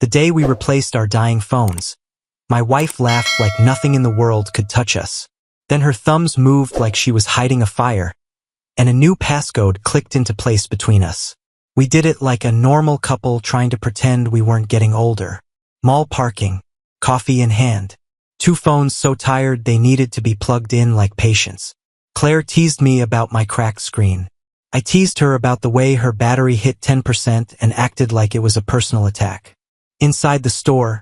The day we replaced our dying phones. My wife laughed like nothing in the world could touch us. Then her thumbs moved like she was hiding a fire, and a new passcode clicked into place between us. We did it like a normal couple trying to pretend we weren't getting older. Mall parking, coffee in hand. 2 phones so tired they needed to be plugged in like patients. Claire teased me about my cracked screen. I teased her about the way her battery hit 10% and acted like it was a personal attack. Inside the store,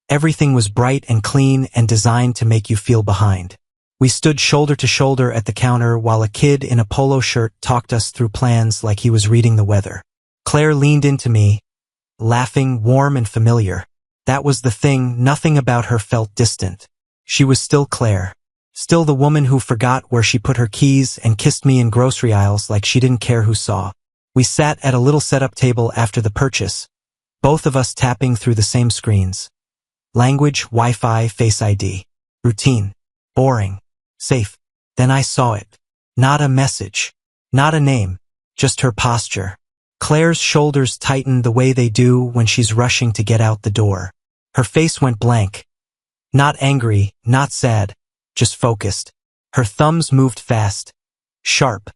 everything was bright and clean and designed to make you feel behind. We stood shoulder to shoulder at the counter while a kid in a polo shirt talked us through plans like he was reading the weather. Claire leaned into me, laughing, warm and familiar. That was the thing, nothing about her felt distant. She was still Claire. Still the woman who forgot where she put her keys and kissed me in grocery aisles like she didn't care who saw. We sat at a little setup table after the purchase, both of us tapping through the same screens. Language, Wi-Fi, Face ID. Routine. Boring. Safe. Then I saw it. Not a message. Not a name. Just her posture. Claire's shoulders tightened the way they do when she's rushing to get out the door. Her face went blank. Not angry, not sad, just focused. Her thumbs moved fast, sharp,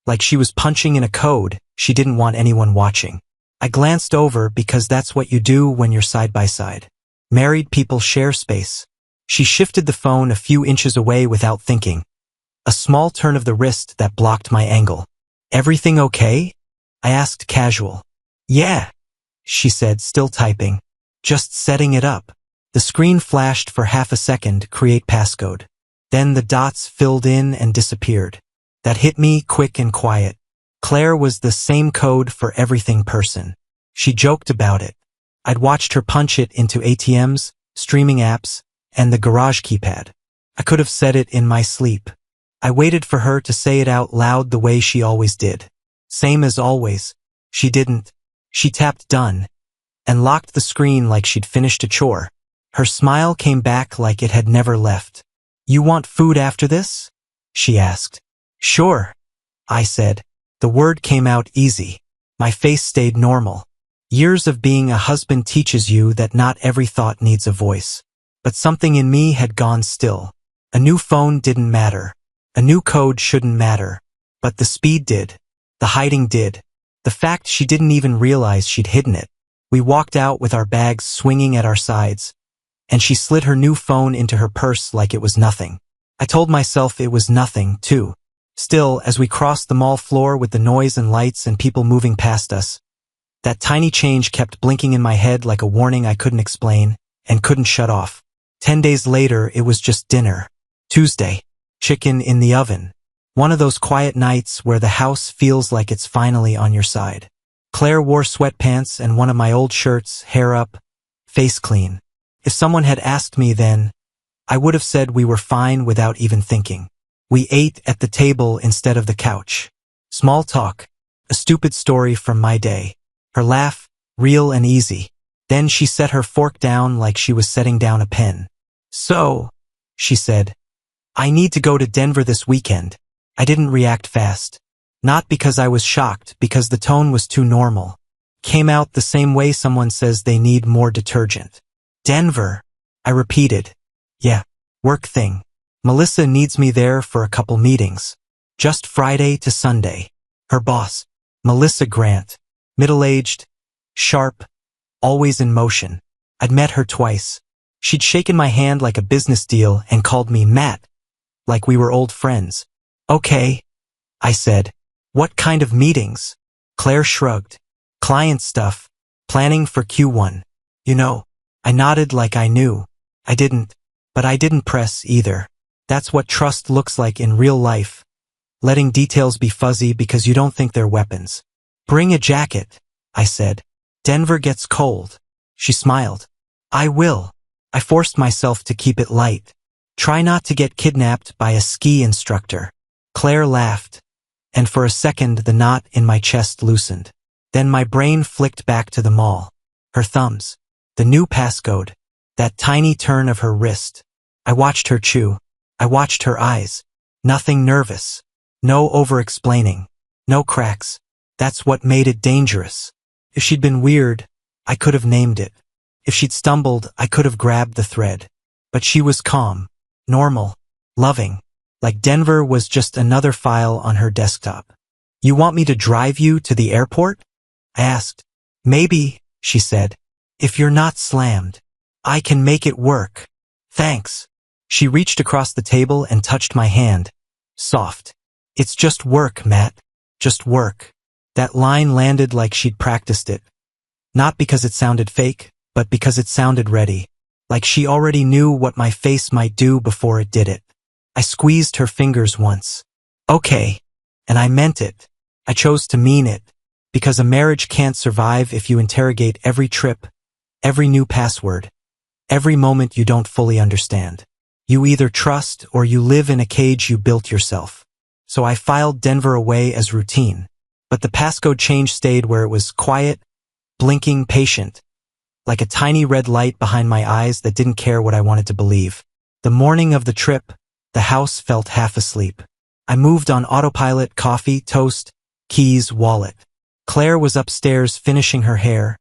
like she was punching in a code she didn't want anyone watching. I glanced over because that's what you do when you're side by side. Married people share space. She shifted the phone a few inches away without thinking. A small turn of the wrist that blocked my angle. Everything okay? I asked casual. Yeah, she said, still typing. Just setting it up. The screen flashed for half a second, create passcode. Then the dots filled in and disappeared. That hit me quick and quiet. Claire was the same code for everything person. She joked about it. I'd watched her punch it into ATMs, streaming apps, and the garage keypad. I could have said it in my sleep. I waited for her to say it out loud the way she always did. Same as always. She didn't. She tapped done and locked the screen like she'd finished a chore. Her smile came back like it had never left. You want food after this? She asked. Sure, I said. The word came out easy. My face stayed normal. Years of being a husband teaches you that not every thought needs a voice. But something in me had gone still. A new phone didn't matter. A new code shouldn't matter. But the speed did. The hiding did. The fact she didn't even realize she'd hidden it. We walked out with our bags swinging at our sides, and she slid her new phone into her purse like it was nothing. I told myself it was nothing, too. Still, as we crossed the mall floor with the noise and lights and people moving past us, that tiny change kept blinking in my head like a warning I couldn't explain and couldn't shut off. 10 days later, it was just dinner. Tuesday. Chicken in the oven. One of those quiet nights where the house feels like it's finally on your side. Claire wore sweatpants and one of my old shirts, hair up, face clean. If someone had asked me then, I would have said we were fine without even thinking. We ate at the table instead of the couch. Small talk. A stupid story from my day. Her laugh, real and easy. Then she set her fork down like she was setting down a pen. So, she said, I need to go to Denver this weekend. I didn't react fast. Not because I was shocked, because the tone was too normal. Came out the same way someone says they need more detergent. Denver, I repeated. Yeah, work thing. Melissa needs me there for a couple meetings. Just Friday to Sunday. Her boss, Melissa Grant. Middle-aged, sharp, always in motion. I'd met her twice. She'd shaken my hand like a business deal and called me Matt, like we were old friends. Okay, I said. What kind of meetings? Claire shrugged. Client stuff. Planning for Q1. You know, I nodded like I knew. I didn't, but I didn't press either. That's what trust looks like in real life. Letting details be fuzzy because you don't think they're weapons. Bring a jacket, I said. Denver gets cold. She smiled. I will. I forced myself to keep it light. Try not to get kidnapped by a ski instructor. Claire laughed, and for a second the knot in my chest loosened. Then my brain flicked back to the mall. Her thumbs. The new passcode. That tiny turn of her wrist. I watched her chew. I watched her eyes. Nothing nervous. No over-explaining. No cracks. That's what made it dangerous. If she'd been weird, I could have named it. If she'd stumbled, I could have grabbed the thread. But she was calm, normal, loving, like Denver was just another file on her desktop. You want me to drive you to the airport? I asked. Maybe, she said. If you're not slammed. I can make it work. Thanks. She reached across the table and touched my hand. Soft. It's just work, Matt. Just work. That line landed like she'd practiced it. Not because it sounded fake, but because it sounded ready. Like she already knew what my face might do before it did it. I squeezed her fingers once. Okay. And I meant it. I chose to mean it. Because a marriage can't survive if you interrogate every trip, every new password, every moment you don't fully understand. You either trust or you live in a cage you built yourself. So I filed Denver away as routine. But the passcode change stayed where it was quiet, blinking, patient. Like a tiny red light behind my eyes that didn't care what I wanted to believe. The morning of the trip, the house felt half asleep. I moved on autopilot, coffee, toast, keys, wallet. Claire was upstairs finishing her hair,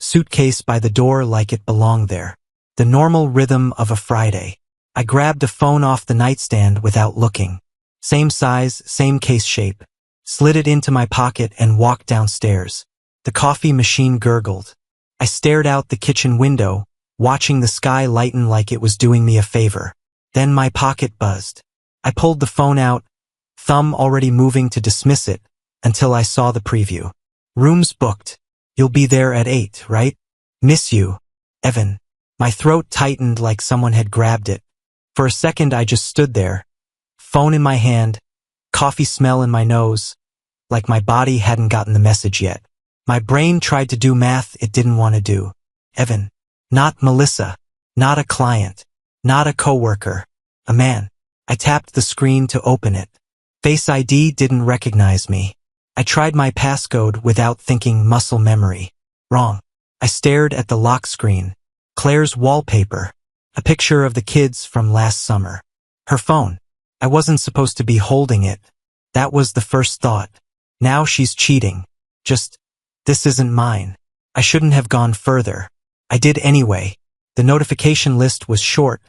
suitcase by the door like it belonged there. The normal rhythm of a Friday. I grabbed a phone off the nightstand without looking. Same size, same case shape. Slid it into my pocket and walked downstairs. The coffee machine gurgled. I stared out the kitchen window, watching the sky lighten like it was doing me a favor. Then my pocket buzzed. I pulled the phone out, thumb already moving to dismiss it, until I saw the preview. Rooms booked. You'll be there at 8, right? Miss you, Evan. My throat tightened like someone had grabbed it. For a second I just stood there, phone in my hand, coffee smell in my nose, like my body hadn't gotten the message yet. My brain tried to do math it didn't want to do. Evan. Not Melissa. Not a client. Not a coworker. A man. I tapped the screen to open it. Face ID didn't recognize me. I tried my passcode without thinking muscle memory. Wrong. I stared at the lock screen. Claire's wallpaper. A picture of the kids from last summer. Her phone. I wasn't supposed to be holding it. That was the first thought. Now she's cheating. This isn't mine. I shouldn't have gone further. I did anyway. The notification list was short,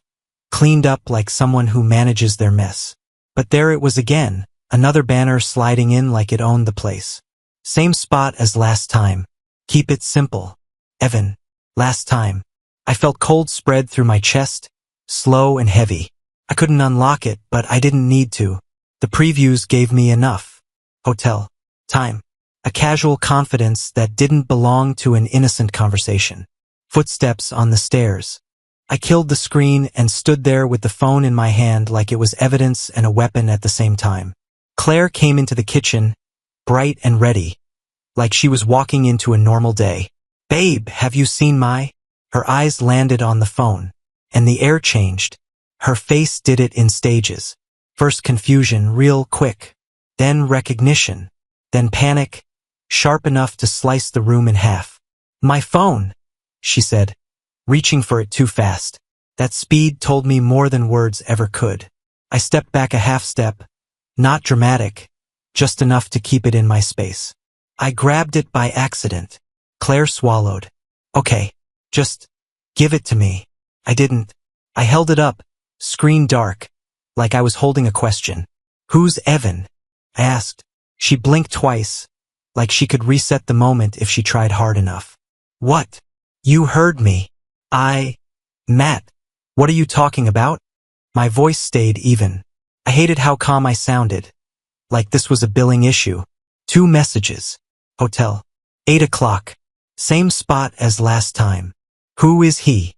cleaned up like someone who manages their mess. But there it was again, another banner sliding in like it owned the place. Same spot as last time. Keep it simple. Evan. Last time. I felt cold spread through my chest, slow and heavy. I couldn't unlock it, but I didn't need to. The previews gave me enough. Hotel. Time. A casual confidence that didn't belong to an innocent conversation. Footsteps on the stairs. I killed the screen and stood there with the phone in my hand like it was evidence and a weapon at the same time. Claire came into the kitchen, bright and ready, like she was walking into a normal day. Babe, have you seen my? Her eyes landed on the phone, and the air changed. Her face did it in stages. First confusion, real quick. Then recognition. Then panic, sharp enough to slice the room in half. My phone, she said, reaching for it too fast. That speed told me more than words ever could. I stepped back a half step, not dramatic, just enough to keep it in my space. I grabbed it by accident. Claire swallowed. Okay, just give it to me. I didn't. I held it up, screen dark, like I was holding a question. Who's Evan? I asked. She blinked twice, like she could reset the moment if she tried hard enough. What? You heard me. Matt. What are you talking about? My voice stayed even. I hated how calm I sounded. Like this was a billing issue. 2 messages. Hotel. 8 o'clock. Same spot as last time. Who is he?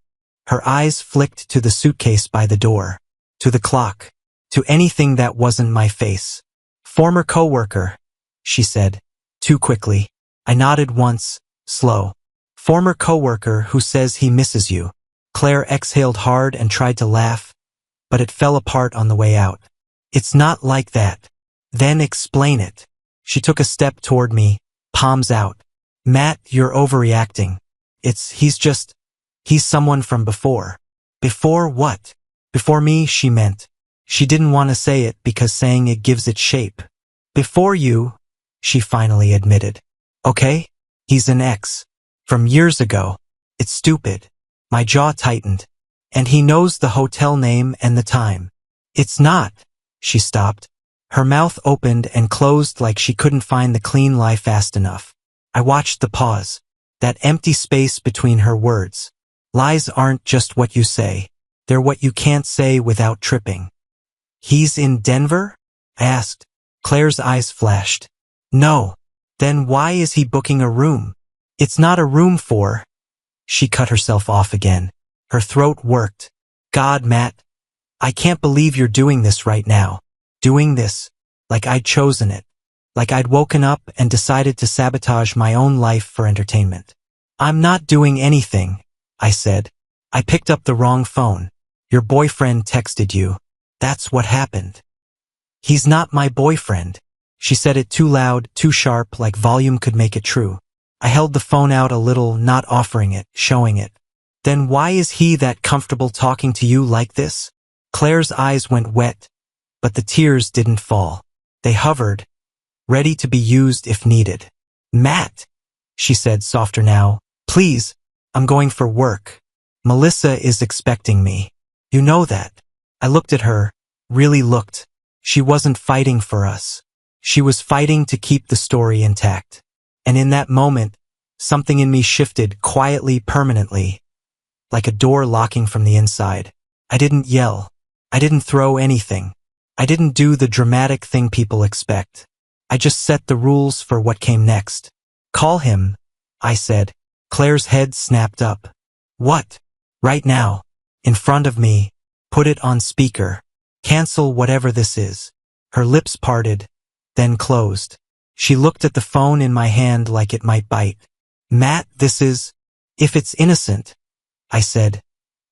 Her eyes flicked to the suitcase by the door. To the clock. To anything that wasn't my face. Former coworker, she said. Too quickly. I nodded once, slow. Former coworker who says he misses you. Claire exhaled hard and tried to laugh, but it fell apart on the way out. It's not like that. Then explain it. She took a step toward me, palms out. Matt, you're overreacting. He's someone from before. Before what? Before me, she meant. She didn't want to say it because saying it gives it shape. Before you, she finally admitted. Okay? He's an ex. From years ago. It's stupid. My jaw tightened. And he knows the hotel name and the time. It's not. She stopped. Her mouth opened and closed like she couldn't find the clean lie fast enough. I watched the pause. That empty space between her words. Lies aren't just what you say. They're what you can't say without tripping. He's in Denver? I asked. Claire's eyes flashed. No. Then why is he booking a room? It's not a room for... She cut herself off again. Her throat worked. God, Matt. I can't believe you're doing this right now. Doing this. Like I'd chosen it. Like I'd woken up and decided to sabotage my own life for entertainment. I'm not doing anything, I said. I picked up the wrong phone. Your boyfriend texted you. That's what happened. He's not my boyfriend. She said it too loud, too sharp, like volume could make it true. I held the phone out a little, not offering it, showing it. Then why is he that comfortable talking to you like this? Claire's eyes went wet, but the tears didn't fall. They hovered, ready to be used if needed. Matt, she said softer now, please, I'm going for work. Melissa is expecting me. You know that. I looked at her, really looked. She wasn't fighting for us. She was fighting to keep the story intact. And in that moment, something in me shifted quietly, permanently, like a door locking from the inside. I didn't yell. I didn't throw anything. I didn't do the dramatic thing people expect. I just set the rules for what came next. Call him, I said. Claire's head snapped up. What? Right now. In front of me. Put it on speaker. Cancel whatever this is. Her lips parted, then closed. She looked at the phone in my hand like it might bite. Matt, this is... If it's innocent, I said.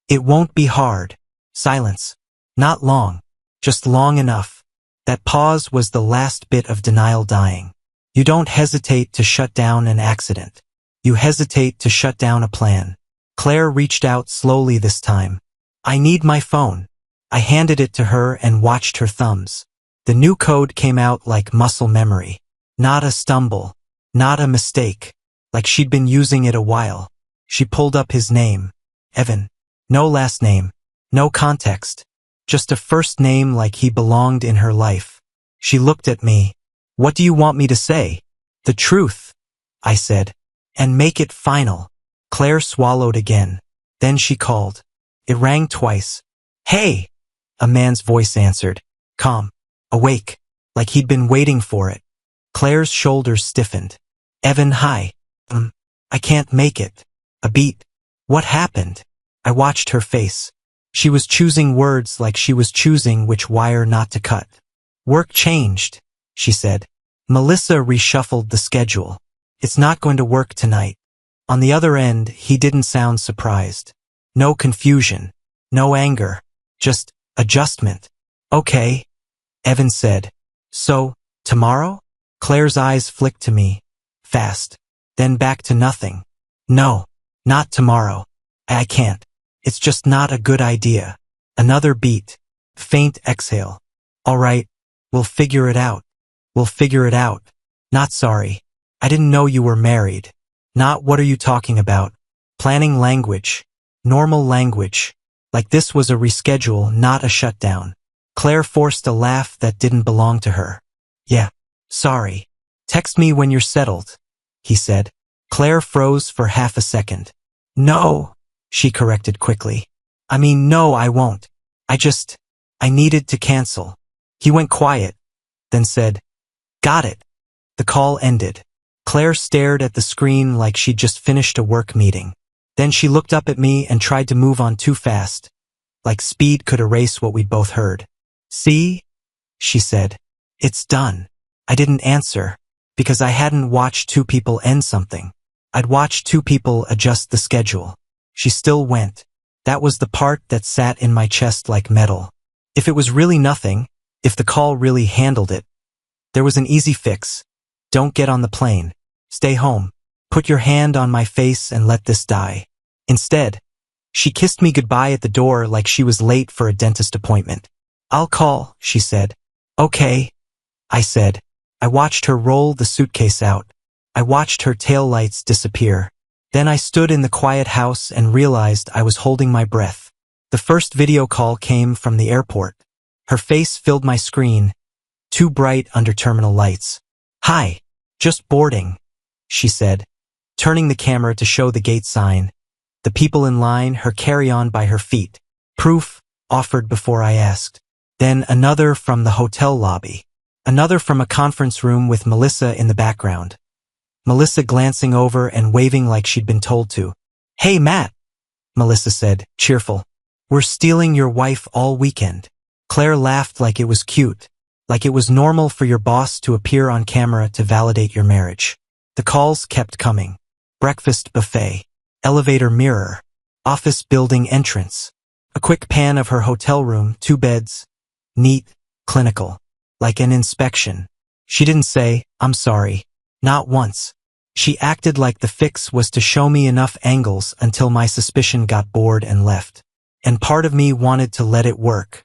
It won't be hard. Silence. Not long. Just long enough. That pause was the last bit of denial dying. You don't hesitate to shut down an accident. You hesitate to shut down a plan. Claire reached out slowly this time. I need my phone. I handed it to her and watched her thumbs. The new code came out like muscle memory. Not a stumble. Not a mistake. Like she'd been using it a while. She pulled up his name. Evan. No last name. No context. Just a first name like he belonged in her life. She looked at me. What do you want me to say? The truth, I said. And make it final. Claire swallowed again. Then she called. It rang twice. Hey! A man's voice answered. Calm. Awake. Like he'd been waiting for it. Claire's shoulders stiffened. Evan, hi. I can't make it. A beat. What happened? I watched her face. She was choosing words like she was choosing which wire not to cut. Work changed, she said. Melissa reshuffled the schedule. It's not going to work tonight. On the other end, he didn't sound surprised. No confusion. No anger. Just adjustment. Okay, Evan said. So, tomorrow? Claire's eyes flicked to me. Fast. Then back to nothing. No, not tomorrow. I can't. It's just not a good idea. Another beat. Faint exhale. All right, we'll figure it out. We'll figure it out. Not sorry. I didn't know you were married. Not what are you talking about? Planning language. Normal language. Like this was a reschedule, not a shutdown. Claire forced a laugh that didn't belong to her. Yeah, sorry. Text me when you're settled, he said. Claire froze for half a second. No, she corrected quickly. I mean, no, I won't. I needed to cancel. He went quiet, then said, Got it. The call ended. Claire stared at the screen like she'd just finished a work meeting. Then she looked up at me and tried to move on too fast, like speed could erase what we'd both heard. See? She said. It's done. I didn't answer, because I hadn't watched two people end something. I'd watched two people adjust the schedule. She still went. That was the part that sat in my chest like metal. If it was really nothing, if the call really handled it, there was an easy fix. Don't get on the plane. Stay home. Put your hand on my face and let this die. Instead, she kissed me goodbye at the door like she was late for a dentist appointment. I'll call, she said. Okay, I said. I watched her roll the suitcase out. I watched her taillights disappear. Then I stood in the quiet house and realized I was holding my breath. The first video call came from the airport. Her face filled my screen, too bright under terminal lights. "Hi, just boarding," she said, turning the camera to show the gate sign. The people in line, her carry-on by her feet. "Proof," offered before I asked. Then another from the hotel lobby. Another from a conference room with Melissa in the background. Melissa glancing over and waving like she'd been told to. "Hey, Matt," Melissa said, cheerful. "We're stealing your wife all weekend." Claire laughed like it was cute, like it was normal for your boss to appear on camera to validate your marriage. The calls kept coming. Breakfast buffet. Elevator mirror. Office building entrance. A quick pan of her hotel room, 2 beds. Neat, clinical. Like an inspection. She didn't say, "I'm sorry." Not once. She acted like the fix was to show me enough angles until my suspicion got bored and left. And part of me wanted to let it work.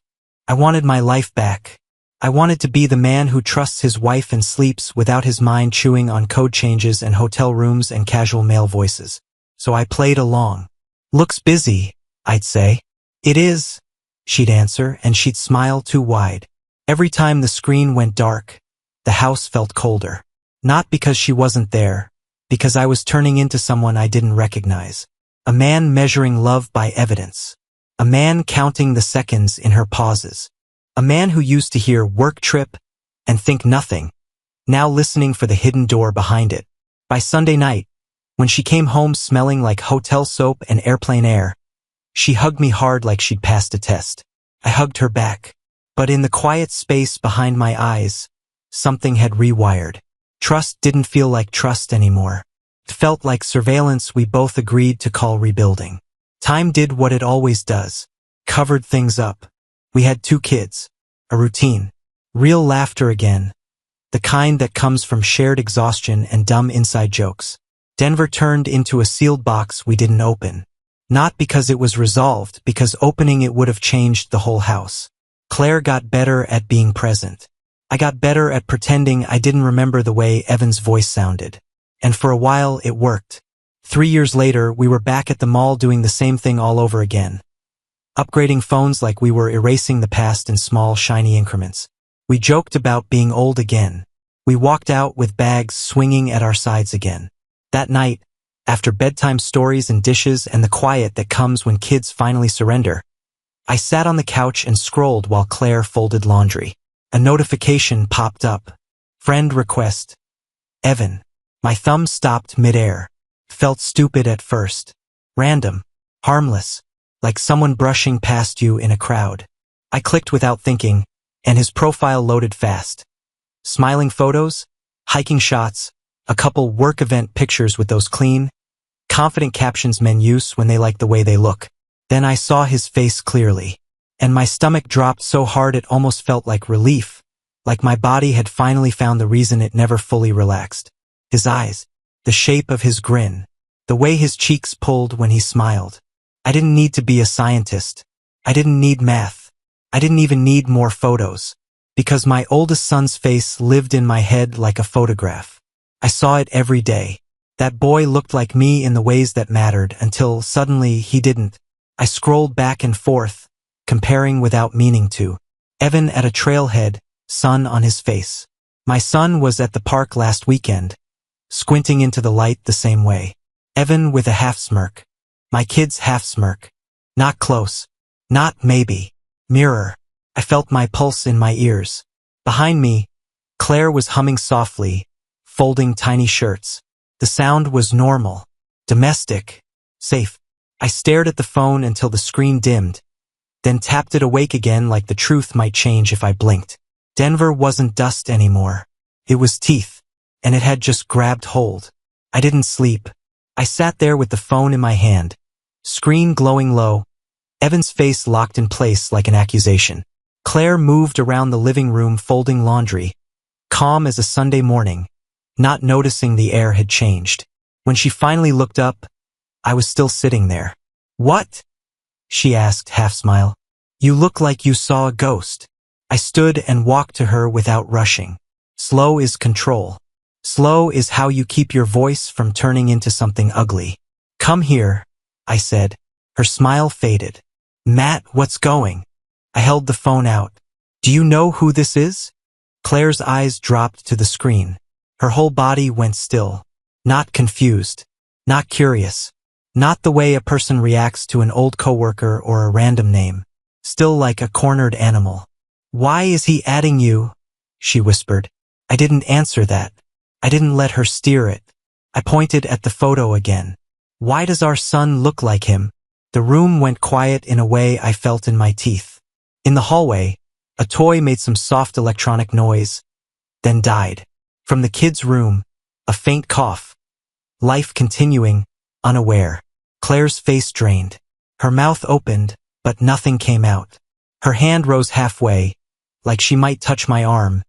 I wanted my life back. I wanted to be the man who trusts his wife and sleeps without his mind chewing on code changes and hotel rooms and casual male voices. So I played along. "Looks busy," I'd say. "It is," she'd answer, and she'd smile too wide. Every time the screen went dark, the house felt colder. Not because she wasn't there, because I was turning into someone I didn't recognize. A man measuring love by evidence. A man counting the seconds in her pauses. A man who used to hear "work trip" and think nothing, now listening for the hidden door behind it. By Sunday night, when she came home smelling like hotel soap and airplane air, she hugged me hard like she'd passed a test. I hugged her back. But in the quiet space behind my eyes, something had rewired. Trust didn't feel like trust anymore. It felt like surveillance we both agreed to call rebuilding. Time did what it always does. Covered things up. We had 2 kids. A routine. Real laughter again. The kind that comes from shared exhaustion and dumb inside jokes. Denver turned into a sealed box we didn't open. Not because it was resolved, because opening it would have changed the whole house. Claire got better at being present. I got better at pretending I didn't remember the way Evan's voice sounded. And for a while, it worked. 3 years later, we were back at the mall doing the same thing all over again. Upgrading phones like we were erasing the past in small, shiny increments. We joked about being old again. We walked out with bags swinging at our sides again. That night, after bedtime stories and dishes and the quiet that comes when kids finally surrender, I sat on the couch and scrolled while Claire folded laundry. A notification popped up. Friend request. Evan. My thumb stopped mid-air. Felt stupid at first. Random. Harmless. Like someone brushing past you in a crowd. I clicked without thinking, and his profile loaded fast. Smiling photos, hiking shots, a couple work event pictures with those clean, confident captions men use when they like the way they look. Then I saw his face clearly, and my stomach dropped so hard it almost felt like relief, like my body had finally found the reason it never fully relaxed. His eyes, the shape of his grin, the way his cheeks pulled when he smiled. I didn't need to be a scientist. I didn't need math. I didn't even need more photos, because my oldest son's face lived in my head like a photograph. I saw it every day. That boy looked like me in the ways that mattered until suddenly he didn't. I scrolled back and forth, comparing without meaning to. Evan at a trailhead, sun on his face. My son was at the park last weekend, squinting into the light the same way. Evan with a half smirk. My kid's half smirk. Not close. Not maybe. Mirror. I felt my pulse in my ears. Behind me, Claire was humming softly, folding tiny shirts. The sound was normal. Domestic. Safe. I stared at the phone until the screen dimmed, then tapped it awake again like the truth might change if I blinked. Denver wasn't dust anymore. It was teeth, and it had just grabbed hold. I didn't sleep. I sat there with the phone in my hand, screen glowing low, Evan's face locked in place like an accusation. Claire moved around the living room folding laundry, calm as a Sunday morning, not noticing the air had changed. When she finally looked up, I was still sitting there. "What?" she asked, half-smile. "You look like you saw a ghost." I stood and walked to her without rushing. Slow is control. Slow is how you keep your voice from turning into something ugly. Come here, I said. Her smile faded. Matt, what's going? I held the phone out. Do you know who this is? Claire's eyes dropped to the screen. Her whole body went still. Not confused. Not curious. Not the way a person reacts to an old coworker or a random name. Still like a cornered animal. Why is he adding you? She whispered. I didn't answer that. I didn't let her steer it. I pointed at the photo again. Why does our son look like him? The room went quiet in a way I felt in my teeth. In the hallway, a toy made some soft electronic noise, then died. From the kids' room, a faint cough. Life continuing, unaware. Claire's face drained. Her mouth opened, but nothing came out. Her hand rose halfway, like she might touch my arm,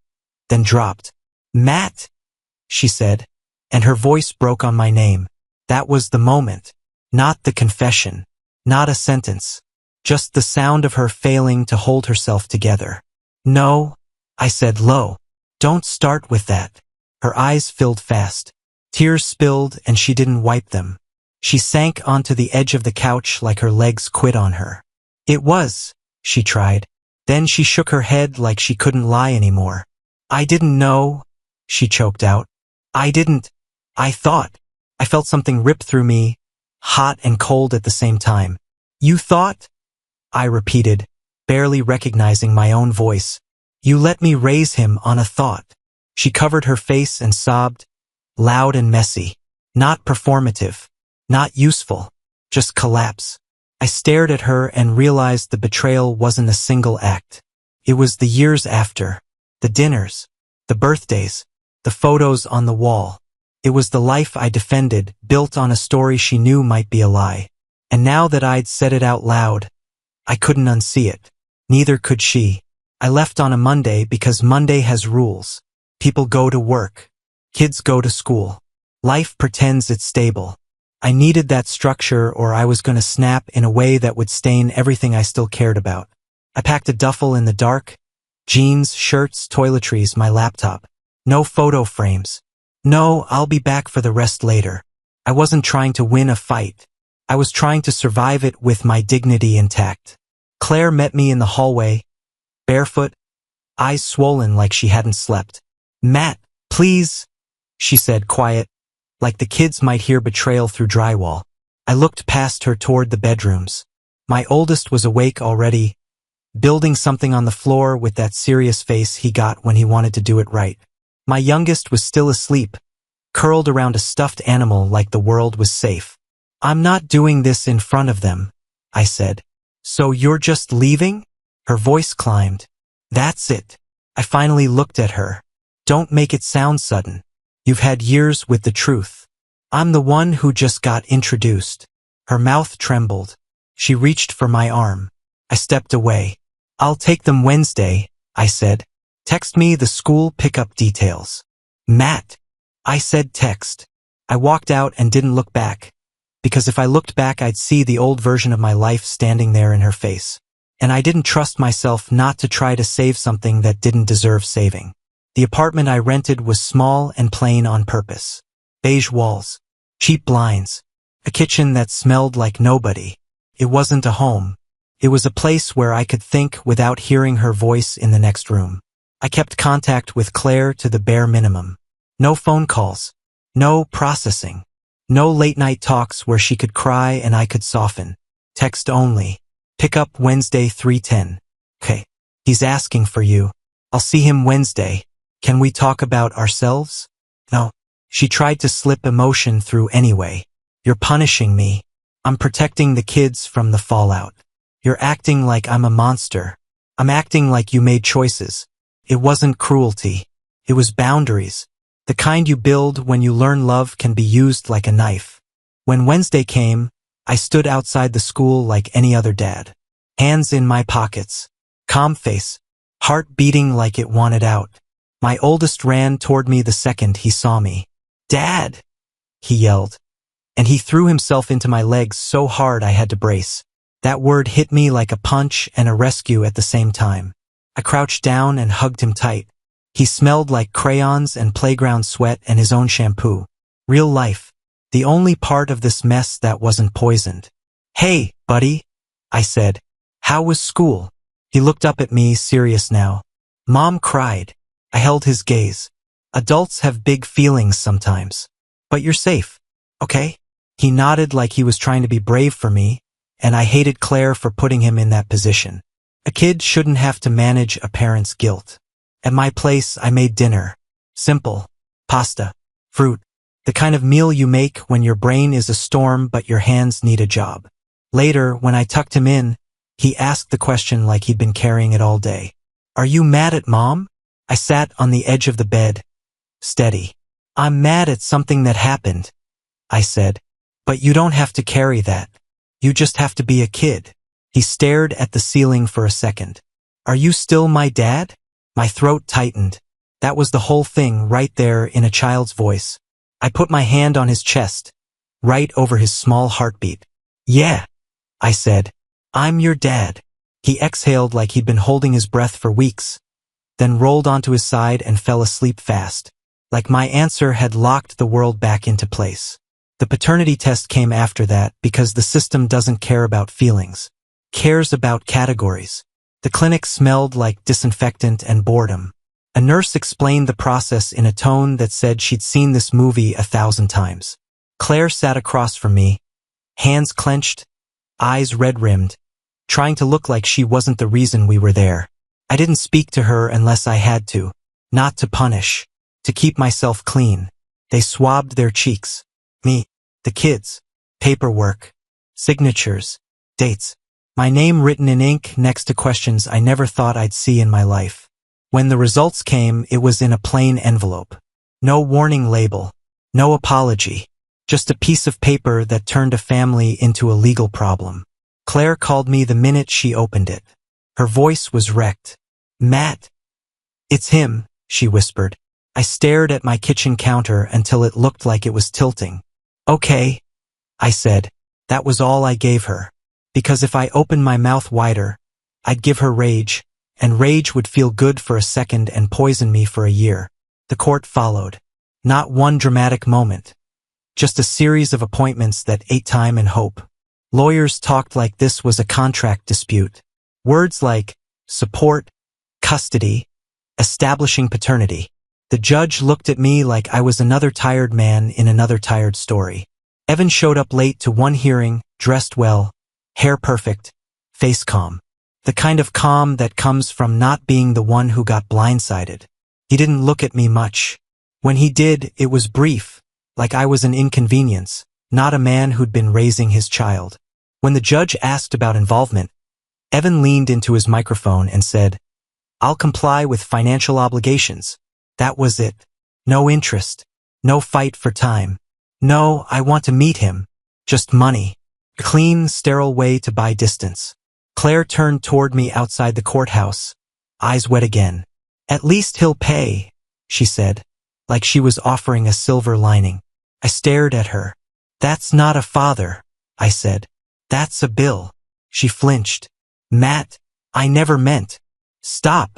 then dropped. Matt, she said, and her voice broke on my name. That was the moment. Not the confession. Not a sentence. Just the sound of her failing to hold herself together. No, I said low. Don't start with that. Her eyes filled fast. Tears spilled and she didn't wipe them. She sank onto the edge of the couch like her legs quit on her. It was, she tried. Then she shook her head like she couldn't lie anymore. I didn't know, she choked out. I thought. I felt something rip through me, hot and cold at the same time. You thought? I repeated, barely recognizing my own voice. You let me raise him on a thought. She covered her face and sobbed, loud and messy. Not performative. Not useful. Just collapse. I stared at her and realized the betrayal wasn't a single act. It was the years after. The dinners. The birthdays. The photos on the wall. It was the life I defended, built on a story she knew might be a lie. And now that I'd said it out loud, I couldn't unsee it. Neither could she. I left on a Monday because Monday has rules. People go to work. Kids go to school. Life pretends it's stable. I needed that structure or I was going to snap in a way that would stain everything I still cared about. I packed a duffel in the dark. Jeans, shirts, toiletries, my laptop. No photo frames. No, I'll be back for the rest later. I wasn't trying to win a fight. I was trying to survive it with my dignity intact. Claire met me in the hallway, barefoot, eyes swollen like she hadn't slept. Matt, please, she said quiet, like the kids might hear betrayal through drywall. I looked past her toward the bedrooms. My oldest was awake already, building something on the floor with that serious face he got when he wanted to do it right. My youngest was still asleep, curled around a stuffed animal like the world was safe. I'm not doing this in front of them, I said. So you're just leaving? Her voice climbed. That's it. I finally looked at her. Don't make it sound sudden. You've had years with the truth. I'm the one who just got introduced. Her mouth trembled. She reached for my arm. I stepped away. I'll take them Wednesday, I said. Text me the school pickup details. Matt. I said text. I walked out and didn't look back, because if I looked back I'd see the old version of my life standing there in her face. And I didn't trust myself not to try to save something that didn't deserve saving. The apartment I rented was small and plain on purpose. Beige walls, cheap blinds, a kitchen that smelled like nobody. It wasn't a home. It was a place where I could think without hearing her voice in the next room. I kept contact with Claire to the bare minimum. No phone calls. No processing. No late-night talks where she could cry and I could soften. Text only. Pick up Wednesday 3:10. Okay. He's asking for you. I'll see him Wednesday. Can we talk about ourselves? No. She tried to slip emotion through anyway. You're punishing me. I'm protecting the kids from the fallout. You're acting like I'm a monster. I'm acting like you made choices. It wasn't cruelty. It was boundaries. The kind you build when you learn love can be used like a knife. When Wednesday came, I stood outside the school like any other dad. Hands in my pockets. Calm face. Heart beating like it wanted out. My oldest ran toward me the second he saw me. Dad! He yelled. And he threw himself into my legs so hard I had to brace. That word hit me like a punch and a rescue at the same time. I crouched down and hugged him tight. He smelled like crayons and playground sweat and his own shampoo. Real life. The only part of this mess that wasn't poisoned. "Hey, buddy," I said. "How was school?" He looked up at me, serious now. "Mom cried." I held his gaze. "Adults have big feelings sometimes. But you're safe, okay?" He nodded like he was trying to be brave for me, and I hated Claire for putting him in that position. A kid shouldn't have to manage a parent's guilt. At my place, I made dinner. Simple. Pasta. Fruit. The kind of meal you make when your brain is a storm but your hands need a job. Later, when I tucked him in, he asked the question like he'd been carrying it all day. "Are you mad at Mom?" I sat on the edge of the bed, steady. "I'm mad at something that happened," I said. "But you don't have to carry that. You just have to be a kid." He stared at the ceiling for a second. "Are you still my dad?" My throat tightened. That was the whole thing right there in a child's voice. I put my hand on his chest, right over his small heartbeat. "Yeah," I said. "I'm your dad." He exhaled like he'd been holding his breath for weeks, then rolled onto his side and fell asleep fast. Like my answer had locked the world back into place. The paternity test came after that because the system doesn't care about feelings. Cares about categories. The clinic smelled like disinfectant and boredom. A nurse explained the process in a tone that said she'd seen this movie 1,000 times. Claire sat across from me, hands clenched, eyes red-rimmed, trying to look like she wasn't the reason we were there. I didn't speak to her unless I had to, not to punish, to keep myself clean. They swabbed their cheeks. Me, the kids, paperwork, signatures, dates. My name written in ink next to questions I never thought I'd see in my life. When the results came, it was in a plain envelope. No warning label, no apology, just a piece of paper that turned a family into a legal problem. Claire called me the minute she opened it. Her voice was wrecked. "Matt." "It's him," she whispered. I stared at my kitchen counter until it looked like it was tilting. "Okay," I said. That was all I gave her. Because if I opened my mouth wider, I'd give her rage, and rage would feel good for a second and poison me for a year. The court followed. Not one dramatic moment. Just a series of appointments that ate time and hope. Lawyers talked like this was a contract dispute. Words like support, custody, establishing paternity. The judge looked at me like I was another tired man in another tired story. Evan showed up late to one hearing, dressed well, hair perfect, face calm. The kind of calm that comes from not being the one who got blindsided. He didn't look at me much. When he did, it was brief, like I was an inconvenience, not a man who'd been raising his child. When the judge asked about involvement, Evan leaned into his microphone and said, "I'll comply with financial obligations." That was it. No interest. No fight for time. No, I want to meet him. Just money. A clean, sterile way to buy distance. Claire turned toward me outside the courthouse, eyes wet again. "At least he'll pay," she said, like she was offering a silver lining. I stared at her. "That's not a father," I said. "That's a bill." She flinched. "Matt, I never meant." "Stop,"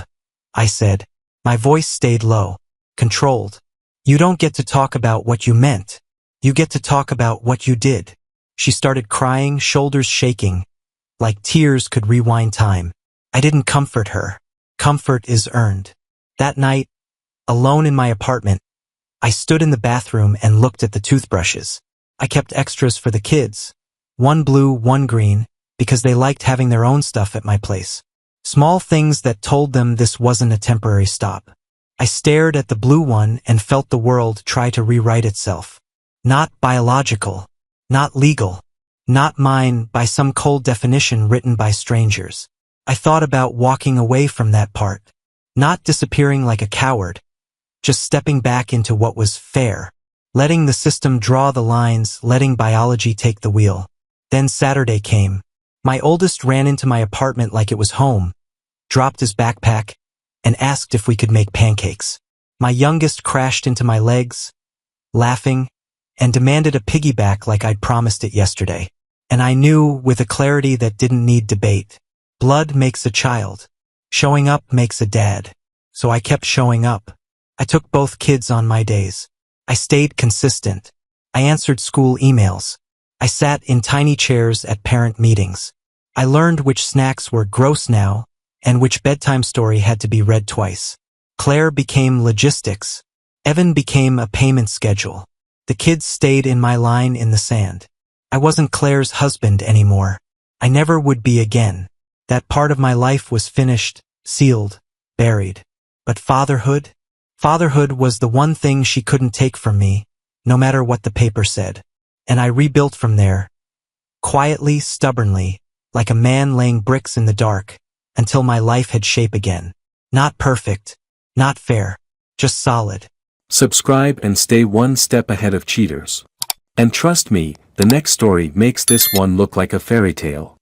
I said. My voice stayed low, controlled. "You don't get to talk about what you meant. You get to talk about what you did." She started crying, shoulders shaking, like tears could rewind time. I didn't comfort her. Comfort is earned. That night, alone in my apartment, I stood in the bathroom and looked at the toothbrushes. I kept extras for the kids. One blue, one green, because they liked having their own stuff at my place. Small things that told them this wasn't a temporary stop. I stared at the blue one and felt the world try to rewrite itself. Not biological. Not legal. Not mine by some cold definition written by strangers. I thought about walking away from that part. Not disappearing like a coward. Just stepping back into what was fair. Letting the system draw the lines, letting biology take the wheel. Then Saturday came. My oldest ran into my apartment like it was home, dropped his backpack, and asked if we could make pancakes. My youngest crashed into my legs, laughing, and demanded a piggyback like I'd promised it yesterday. And I knew, with a clarity that didn't need debate, blood makes a child. Showing up makes a dad. So I kept showing up. I took both kids on my days. I stayed consistent. I answered school emails. I sat in tiny chairs at parent meetings. I learned which snacks were gross now and which bedtime story had to be read twice. Claire became logistics. Evan became a payment schedule. The kids stayed in my line in the sand. I wasn't Claire's husband anymore. I never would be again. That part of my life was finished, sealed, buried. But fatherhood? Fatherhood was the one thing she couldn't take from me, no matter what the paper said. And I rebuilt from there, quietly, stubbornly, like a man laying bricks in the dark, until my life had shape again. Not perfect, not fair, just solid. Subscribe and stay one step ahead of cheaters. And trust me, the next story makes this one look like a fairy tale.